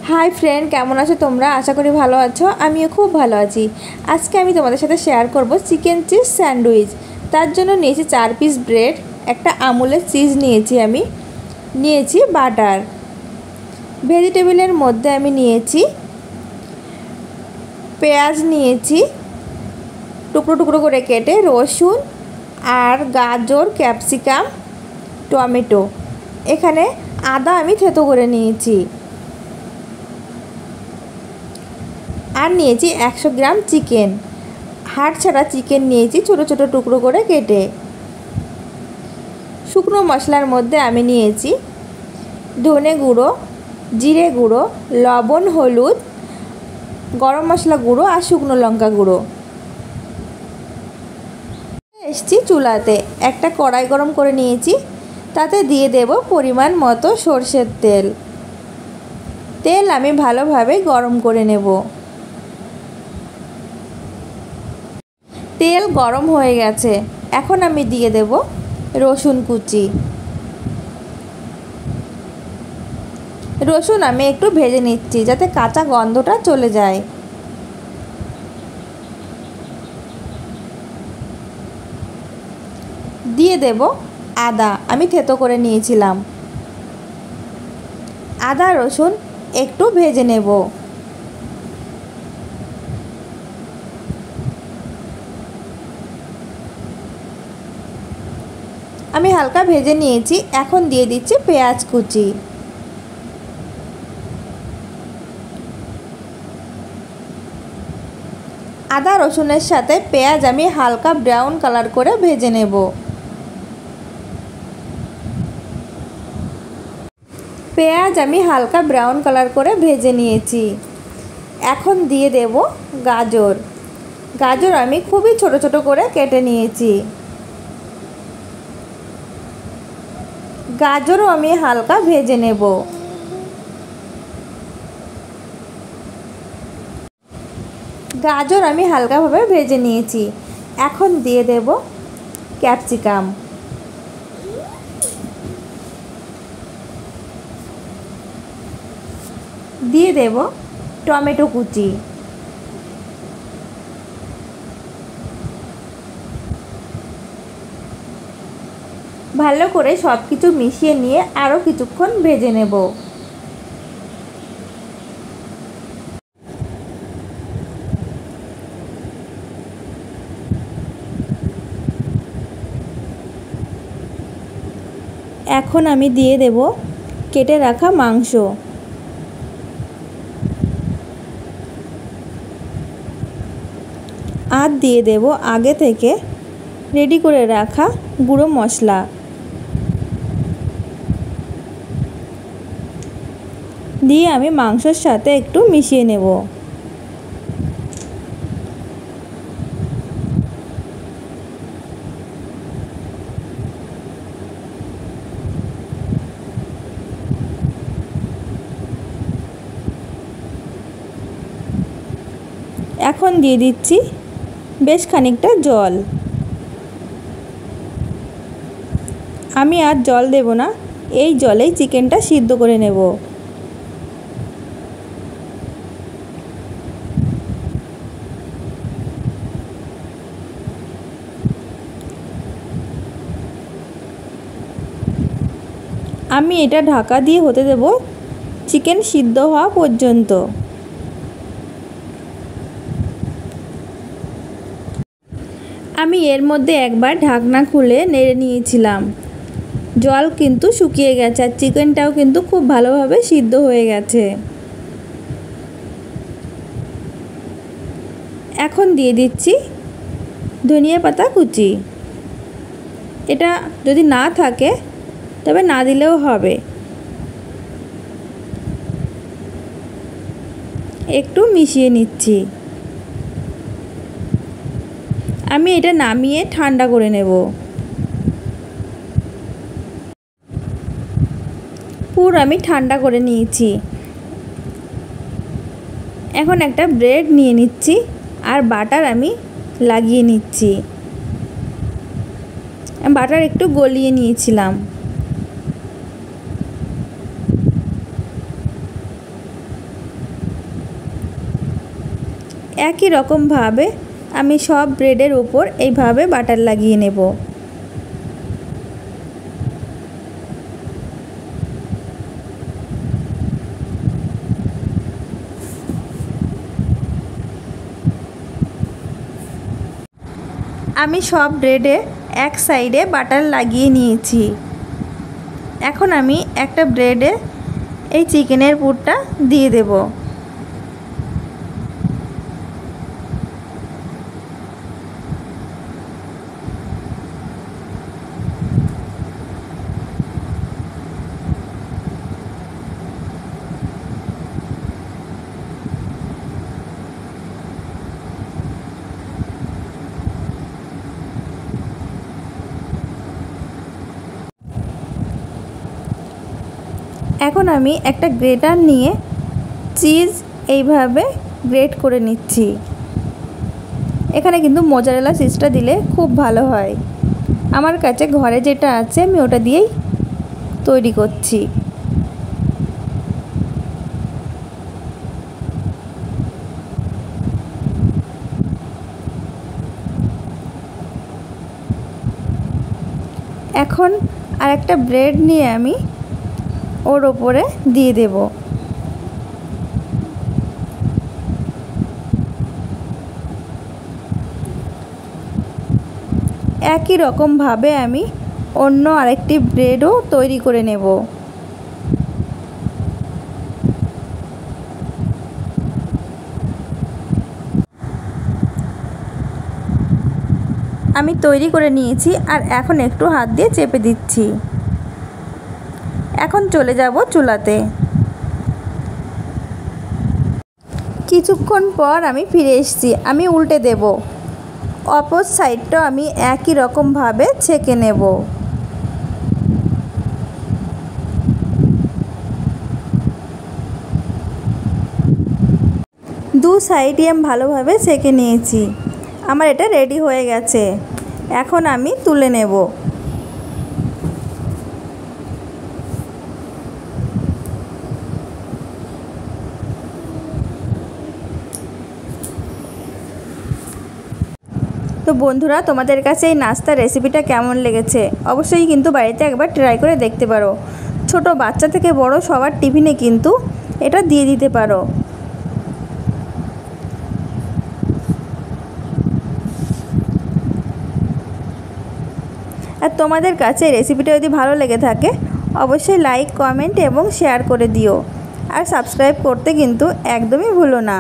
High friend केमन आछो तोमरा आशा करी भालो आछो आमिও खूब भालो आछि। आज के आमि तोमादेर साथे शेयर करब चिकेन चिज सैंडउइच। तार जोन्नो नियेछि 4 पिस ब्रेड, एकटा आमुलेर चिज नियेछि, आमि नियेछि बाटार। भेजिटेबलेर मध्य आमि नियेछि पेঁয়াজ नियेछि टुकरो टुकरो करे केटे, रसुन और गाजर कैप्सिकाम टमेटो, एखाने आदा आमि থেতো करे नियेछि और नियेछि 100 ग्राम चिकेन, हाड़ छाड़ा चिकेन नियेछि छोटो छोटो टुकरो करे केटे। शुकनो मशलार मध्य आमि नियेछि धने गुड़ो, जिरे गुड़ो, लवण, हलुद, गरम मशला गुड़ो और शुकनो लंका गुड़ो। एसेछि चुलाते एकटा कड़ाई गरम करे नियेछि, ताते दिए देब परिमाण मतो सर्षेर तेल। तेल आमि भालोभाबे गरम करे नेब। तेल गरम हो गेছে, এখন আমি দিয়ে দেব রসুন কুচি। রসুন আমি একটু ভেজে নিচ্ছি যাতে কাঁচা গন্ধটা চলে যায়। দিয়ে দেব আদা, আমি থেতো করে নিয়েছিলাম। আদা রসুন একটু ভেজে নেব। আমি হালকা ভেজে নিয়েছি, এখন দিয়ে দিচ্ছি পেঁয়াজ কুচি। আদা রসুনের সাথে পেঁয়াজ আমি হালকা ব্রাউন কালার করে ভেজে নেব। পেঁয়াজ আমি হালকা ব্রাউন কালার করে ভেজে নিয়েছি। এখন দিয়ে দেব গাজর। গাজর আমি খুবই ছোট ছোট করে কেটে নিয়েছি। গাজরও আমি হালকা ভেজে নেব। গাজর আমি হালকাভাবে ভেজে নিয়েছি। এখন দিয়ে দেব ক্যাপসিকাম। দিয়ে দেব টমেটো কুচি। ভালো করে সব কিছু মিশিয়ে নিয়ে আরও কিছুক্ষণ ভেজে নেব। এখন আমি দিয়ে দেব কেটে রাখা মাংস। আর দিয়ে দেব আগে থেকে রেডি করে রাখা গুঁড়ো মশলা। দিয়ে আমি মাংসের সাথে একটু মিশিয়ে নেব। এখন দিয়ে দিচ্ছি বেশ খানিকটা জল। আমি আর জল দেব না, এই জলেই চিকেনটা সিদ্ধ করে নেব। আমি এটা ঢাকা দিয়ে হতে দেব চিকেন সিদ্ধ হওয়া পর্যন্ত। আমি এর মধ্যে একবার ঢাকনা খুলে নেড়ে নিয়েছিলাম। জল কিন্তু শুকিয়ে গেছে আর চিকেনটাও কিন্তু খুব ভালোভাবে সিদ্ধ হয়ে গেছে। এখন দিয়ে দিচ্ছি ধনিয়া পাতা কুচি। এটা যদি না থাকে তবে না দিলেও হবে। একটু মিশিয়ে নিচ্ছি। আমি এটা নামিয়ে ঠান্ডা করে নেব। পুর আমি ঠান্ডা করে নিয়েছি। এখন একটা ব্রেড নিয়ে নিচ্ছি আর বাটার আমি লাগিয়ে নিচ্ছি। বাটার একটু গলিয়ে নিয়েছিলাম। একই রকমভাবে আমি সব ব্রেডের উপর এইভাবে বাটার লাগিয়ে নেব। আমি সব ব্রেডে এক সাইডে বাটার লাগিয়ে নিয়েছি। এখন আমি একটা ব্রেডে এই চিকেনের পুরটা দিয়ে দেব। এখন আমি একটা গ্রেটার নিয়ে চিজ এইভাবে গ্রেট করে নিচ্ছি। এখানে কিন্তু মোজারেলা চিজটা দিলে খুব ভালো হয়। আমার কাছে ঘরে যেটা আছে আমি ওটা দিয়েই তৈরি করছি। এখন আরেকটা ব্রেড নিয়ে আমি ওর ওপরে দিয়ে দেব। একই রকমভাবে আমি অন্য আরেকটি ব্রেডও তৈরি করে নেব। আমি তৈরি করে নিয়েছি আর এখন একটু হাত দিয়ে চেপে দিচ্ছি। এখন চলে যাব চুলাতে। কিছুক্ষণ পর আমি ফিরে এসেছি। আমি উল্টে দেব। অপর সাইডটাও আমি একই রকমভাবে ছেঁকে নেব। দু সাইডই আমি ভালোভাবে ছেঁকে নিয়েছি। আমার এটা রেডি হয়ে গেছে। এখন আমি তুলে নেব। তো বন্ধুরা, তোমাদের কাছে এই নাস্তার রেসিপিটা কেমন লেগেছে অবশ্যই কিন্তু বাড়িতে একবার ট্রাই করে দেখতে পারো। ছোট বাচ্চা থেকে বড় সবার টিফিনে কিন্তু এটা দিয়ে দিতে পারো। আর তোমাদের কাছে এই রেসিপিটা যদি ভালো লেগে থাকে অবশ্যই লাইক, কমেন্ট এবং শেয়ার করে দিও। আর সাবস্ক্রাইব করতে কিন্তু একদমই ভুলো না।